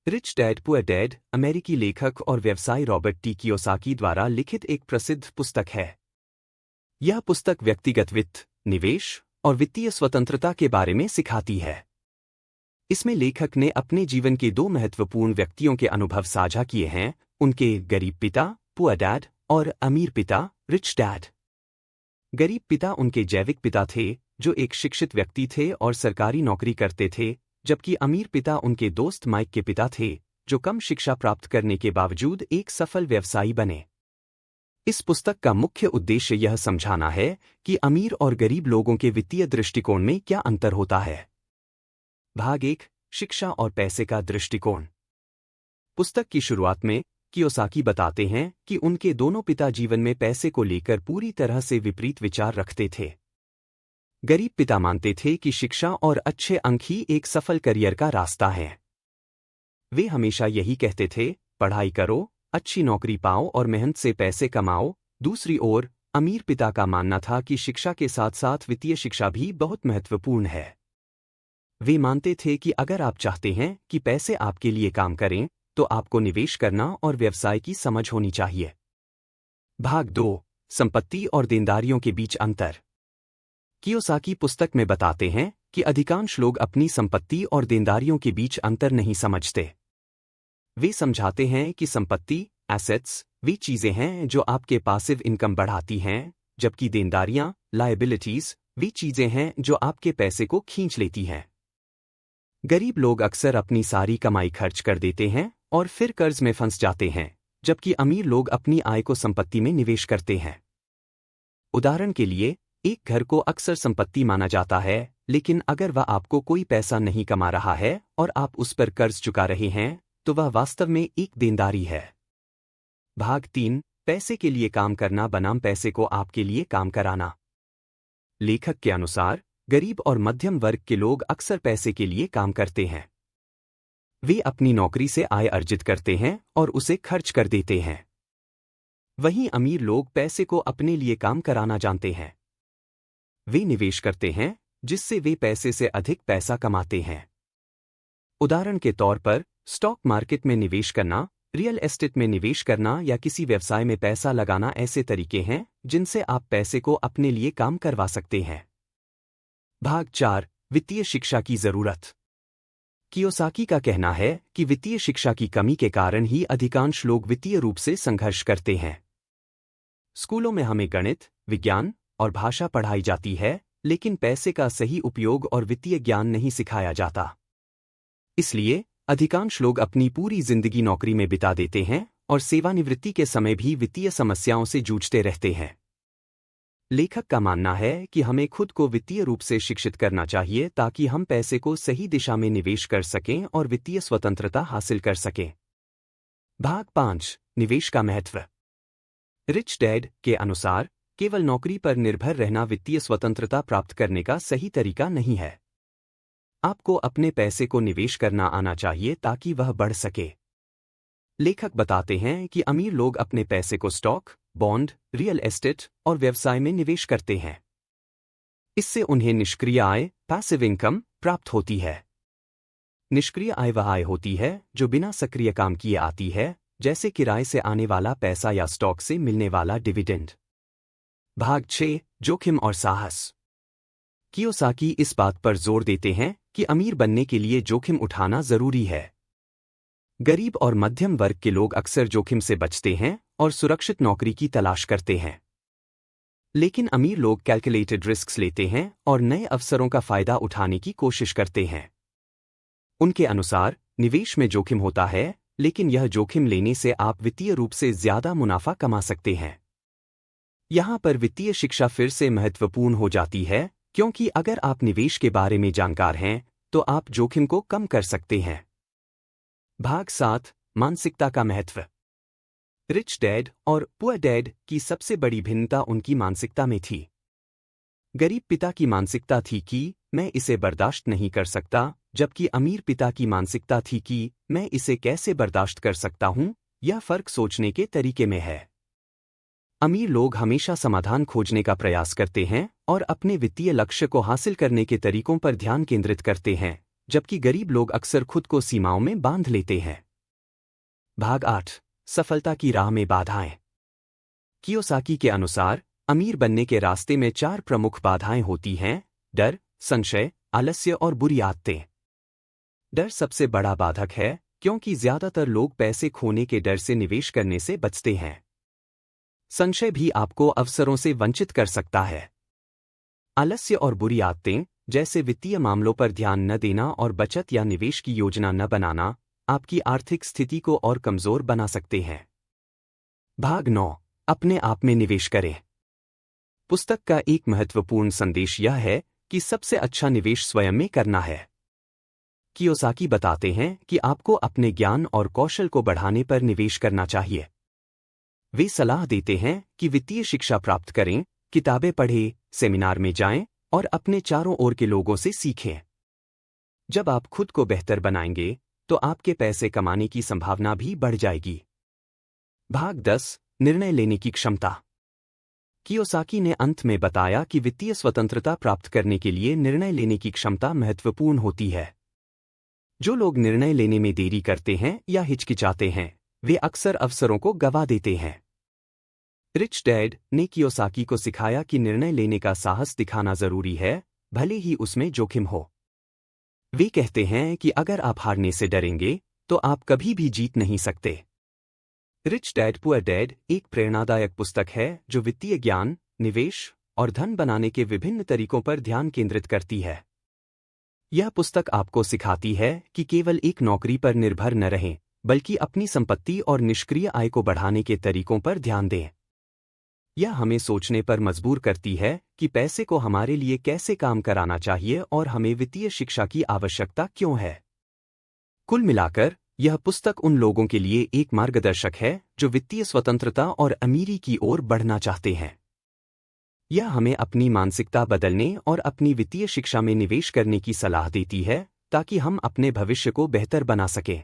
Rich dad poor dad अमेरिकी लेखक और व्यवसायी रॉबर्ट टी कियोसाकी द्वारा लिखित एक प्रसिद्ध पुस्तक है। यह पुस्तक व्यक्तिगत वित्त, निवेश और वित्तीय स्वतंत्रता के बारे में सिखाती है। इसमें लेखक ने अपने जीवन के दो महत्वपूर्ण व्यक्तियों के अनुभव साझा किए हैं, उनके गरीब पिता पुअर डैड और अमीर पिता रिच डैड। गरीब पिता उनके जैविक पिता थे जो एक शिक्षित व्यक्ति थे और सरकारी नौकरी करते थे, जबकि अमीर पिता उनके दोस्त माइक के पिता थे जो कम शिक्षा प्राप्त करने के बावजूद एक सफल व्यवसायी बने। इस पुस्तक का मुख्य उद्देश्य यह समझाना है कि अमीर और गरीब लोगों के वित्तीय दृष्टिकोण में क्या अंतर होता है। भाग 1, शिक्षा और पैसे का दृष्टिकोण। पुस्तक की शुरुआत में कियोसाकी बताते हैं कि उनके दोनों पिता जीवन में पैसे को लेकर पूरी तरह से विपरीत विचार रखते थे। गरीब पिता मानते थे कि शिक्षा और अच्छे अंक ही एक सफल करियर का रास्ता है। वे हमेशा यही कहते थे, पढ़ाई करो, अच्छी नौकरी पाओ और मेहनत से पैसे कमाओ। दूसरी ओर अमीर पिता का मानना था कि शिक्षा के साथ साथ वित्तीय शिक्षा भी बहुत महत्वपूर्ण है। वे मानते थे कि अगर आप चाहते हैं कि पैसे आपके लिए काम करें, तो आपको निवेश करना और व्यवसाय की समझ होनी चाहिए। भाग 2, संपत्ति और देनदारियों के बीच अंतर। कियोसाकी पुस्तक में बताते हैं कि अधिकांश लोग अपनी संपत्ति और देनदारियों के बीच अंतर नहीं समझते। वे समझाते हैं कि संपत्ति एसेट्स वे चीजें हैं जो आपके पासिव इनकम बढ़ाती हैं, जबकि देनदारियां लायबिलिटीज वे चीजें हैं जो आपके पैसे को खींच लेती हैं। गरीब लोग अक्सर अपनी सारी कमाई खर्च कर देते हैं और फिर कर्ज में फंस जाते हैं, जबकि अमीर लोग अपनी आय को संपत्ति में निवेश करते हैं। उदाहरण के लिए, एक घर को अक्सर संपत्ति माना जाता है, लेकिन अगर वह आपको कोई पैसा नहीं कमा रहा है और आप उस पर कर्ज चुका रहे हैं, तो वह वास्तव में एक देनदारी है। भाग 3, पैसे के लिए काम करना बनाम पैसे को आपके लिए काम कराना। लेखक के अनुसार गरीब और मध्यम वर्ग के लोग अक्सर पैसे के लिए काम करते हैं। वे अपनी नौकरी से आय अर्जित करते हैं और उसे खर्च कर देते हैं। वहीं अमीर लोग पैसे को अपने लिए काम कराना जानते हैं। वे निवेश करते हैं, जिससे वे पैसे से अधिक पैसा कमाते हैं। उदाहरण के तौर पर, स्टॉक मार्केट में निवेश करना, रियल एस्टेट में निवेश करना या किसी व्यवसाय में पैसा लगाना ऐसे तरीके हैं जिनसे आप पैसे को अपने लिए काम करवा सकते हैं। भाग 4, वित्तीय शिक्षा की जरूरत। कियोसाकी का कहना है कि वित्तीय शिक्षा की कमी के कारण ही अधिकांश लोग वित्तीय रूप से संघर्ष करते हैं। स्कूलों में हमें गणित, विज्ञान और भाषा पढ़ाई जाती है, लेकिन पैसे का सही उपयोग और वित्तीय ज्ञान नहीं सिखाया जाता। इसलिए अधिकांश लोग अपनी पूरी जिंदगी नौकरी में बिता देते हैं और सेवानिवृत्ति के समय भी वित्तीय समस्याओं से जूझते रहते हैं। लेखक का मानना है कि हमें खुद को वित्तीय रूप से शिक्षित करना चाहिए ताकि हम पैसे को सही दिशा में निवेश कर सकें और वित्तीय स्वतंत्रता हासिल कर सकें। भाग 5, निवेश का महत्व। रिच डैड के अनुसार केवल नौकरी पर निर्भर रहना वित्तीय स्वतंत्रता प्राप्त करने का सही तरीका नहीं है। आपको अपने पैसे को निवेश करना आना चाहिए ताकि वह बढ़ सके। लेखक बताते हैं कि अमीर लोग अपने पैसे को स्टॉक, बॉन्ड, रियल एस्टेट और व्यवसाय में निवेश करते हैं। इससे उन्हें निष्क्रिय आय पैसिव इनकम प्राप्त होती है। निष्क्रिय आय वह आय होती है जो बिना सक्रिय काम किए आती है, जैसे किराए से आने वाला पैसा या स्टॉक से मिलने वाला डिविडेंड। भाग 6, जोखिम और साहस। कियोसाकी इस बात पर जोर देते हैं कि अमीर बनने के लिए जोखिम उठाना जरूरी है। गरीब और मध्यम वर्ग के लोग अक्सर जोखिम से बचते हैं और सुरक्षित नौकरी की तलाश करते हैं। लेकिन अमीर लोग कैलकुलेटेड रिस्क्स लेते हैं और नए अवसरों का फायदा उठाने की कोशिश करते हैं। उनके अनुसार निवेश में जोखिम होता है, लेकिन यह जोखिम लेने से आप वित्तीय रूप से ज्यादा मुनाफा कमा सकते हैं। यहाँ पर वित्तीय शिक्षा फिर से महत्वपूर्ण हो जाती है, क्योंकि अगर आप निवेश के बारे में जानकार हैं तो आप जोखिम को कम कर सकते हैं। भाग 7, मानसिकता का महत्व। रिच डैड और पुअर डैड की सबसे बड़ी भिन्नता उनकी मानसिकता में थी। गरीब पिता की मानसिकता थी कि मैं इसे बर्दाश्त नहीं कर सकता, जबकि अमीर पिता की मानसिकता थी कि मैं इसे कैसे बर्दाश्त कर सकता हूं। यह फर्क सोचने के तरीके में है। अमीर लोग हमेशा समाधान खोजने का प्रयास करते हैं और अपने वित्तीय लक्ष्य को हासिल करने के तरीकों पर ध्यान केंद्रित करते हैं, जबकि गरीब लोग अक्सर खुद को सीमाओं में बांध लेते हैं। भाग 8, सफलता की राह में बाधाएं। कियोसाकी के अनुसार अमीर बनने के रास्ते में 4 प्रमुख बाधाएं होती हैं: डर, संशय, आलस्य और बुरी आदतें। डर सबसे बड़ा बाधक है, क्योंकि ज्यादातर लोग पैसे खोने के डर से निवेश करने से बचते हैं। संशय भी आपको अवसरों से वंचित कर सकता है। आलस्य और बुरी आदतें, जैसे वित्तीय मामलों पर ध्यान न देना और बचत या निवेश की योजना न बनाना, आपकी आर्थिक स्थिति को और कमजोर बना सकते हैं। भाग 9, अपने आप में निवेश करें। पुस्तक का एक महत्वपूर्ण संदेश यह है कि सबसे अच्छा निवेश स्वयं में करना है। कियोसाकी बताते हैं कि आपको अपने ज्ञान और कौशल को बढ़ाने पर निवेश करना चाहिए। वे सलाह देते हैं कि वित्तीय शिक्षा प्राप्त करें, किताबें पढ़ें, सेमिनार में जाएं और अपने चारों ओर के लोगों से सीखें। जब आप खुद को बेहतर बनाएंगे, तो आपके पैसे कमाने की संभावना भी बढ़ जाएगी। भाग 10, निर्णय लेने की क्षमता। कियोसाकी ने अंत में बताया कि वित्तीय स्वतंत्रता प्राप्त करने के लिए निर्णय लेने की क्षमता महत्वपूर्ण होती है। जो लोग निर्णय लेने में देरी करते हैं या हिचकिचाते हैं, वे अक्सर अवसरों को गंवा देते हैं। रिच डैड ने कियोसाकी को सिखाया कि निर्णय लेने का साहस दिखाना जरूरी है, भले ही उसमें जोखिम हो। वे कहते हैं कि अगर आप हारने से डरेंगे, तो आप कभी भी जीत नहीं सकते। रिच डैड पुअर डैड एक प्रेरणादायक पुस्तक है जो वित्तीय ज्ञान, निवेश और धन बनाने के विभिन्न तरीकों पर ध्यान केंद्रित करती है। यह पुस्तक आपको सिखाती है कि केवल एक नौकरी पर निर्भर न रहें, बल्कि अपनी संपत्ति और निष्क्रिय आय को बढ़ाने के तरीकों पर ध्यान दें। यह हमें सोचने पर मजबूर करती है कि पैसे को हमारे लिए कैसे काम कराना चाहिए और हमें वित्तीय शिक्षा की आवश्यकता क्यों है। कुल मिलाकर, यह पुस्तक उन लोगों के लिए एक मार्गदर्शक है जो वित्तीय स्वतंत्रता और अमीरी की ओर बढ़ना चाहते हैं। यह हमें अपनी मानसिकता बदलने और अपनी वित्तीय शिक्षा में निवेश करने की सलाह देती है, ताकि हम अपने भविष्य को बेहतर बना सकें।